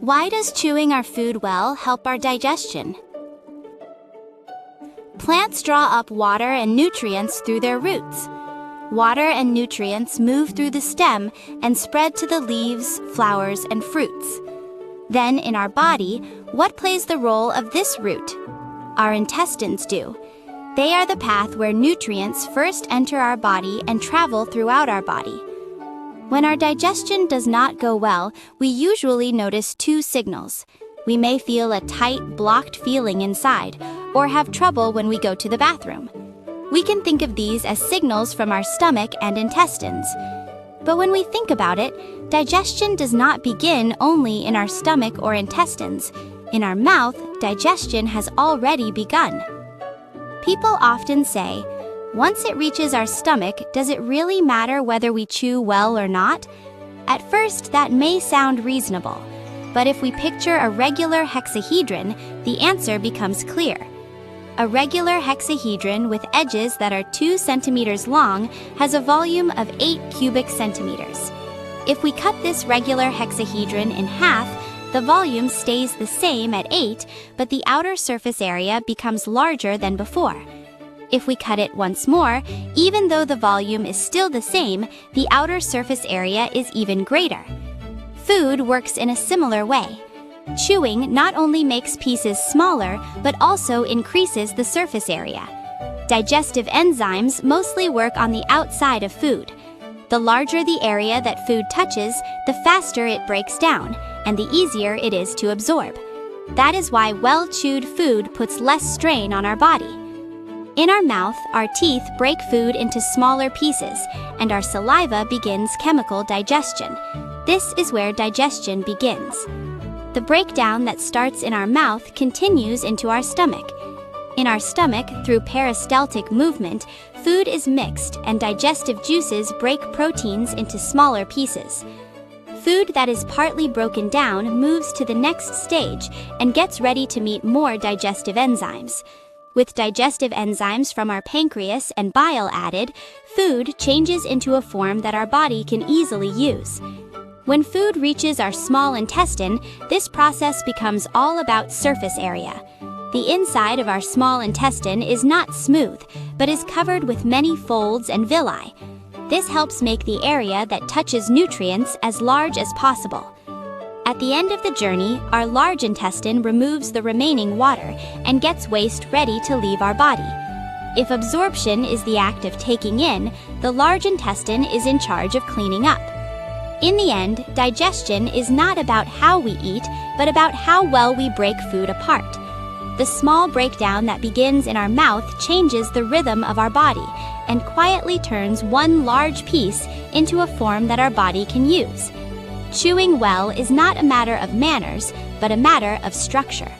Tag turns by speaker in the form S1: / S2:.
S1: Why does chewing our food well help our digestion? Plants draw up water and nutrients through their roots. Water and nutrients move through the stem and spread to the leaves, flowers, and fruits. Then, in our body, what plays the role of this root? Our intestines do. They are the path where nutrients first enter our body and travel throughout our body. When our digestion does not go well, we usually notice two signals. We may feel a tight, blocked feeling inside, or have trouble when we go to the bathroom. We can think of these as signals from our stomach and intestines. But when we think about it, digestion does not begin only in our stomach or intestines. In our mouth, digestion has already begun. People often say, once it reaches our stomach, does it really matter whether we chew well or not? At first, that may sound reasonable. But if we picture a regular hexahedron, the answer becomes clear. A regular hexahedron with edges that are 2 centimeters long has a volume of 8 cubic centimeters. If we cut this regular hexahedron in half, the volume stays the same at 8, but the outer surface area becomes larger than before. If we cut it once more, even though the volume is still the same, the outer surface area is even greater. Food works in a similar way. Chewing not only makes pieces smaller, but also increases the surface area. Digestive enzymes mostly work on the outside of food. The larger the area that food touches, the faster it breaks down, and the easier it is to absorb. That is why well-chewed food puts less strain on our body. In our mouth, our teeth break food into smaller pieces, and our saliva begins chemical digestion. This is where digestion begins. The breakdown that starts in our mouth continues into our stomach. In our stomach, through peristaltic movement, food is mixed and digestive juices break proteins into smaller pieces. Food that is partly broken down moves to the next stage and gets ready to meet more digestive enzymes. With digestive enzymes from our pancreas and bile added, food changes into a form that our body can easily use. When food reaches our small intestine, this process becomes all about surface area. The inside of our small intestine is not smooth, but is covered with many folds and villi. This helps make the area that touches nutrients as large as possible. At the end of the journey, our large intestine removes the remaining water and gets waste ready to leave our body. If absorption is the act of taking in, the large intestine is in charge of cleaning up. In the end, digestion is not about how we eat, but about how well we break food apart. The small breakdown that begins in our mouth changes the rhythm of our body and quietly turns one large piece into a form that our body can use. Chewing well is not a matter of manners, but a matter of structure.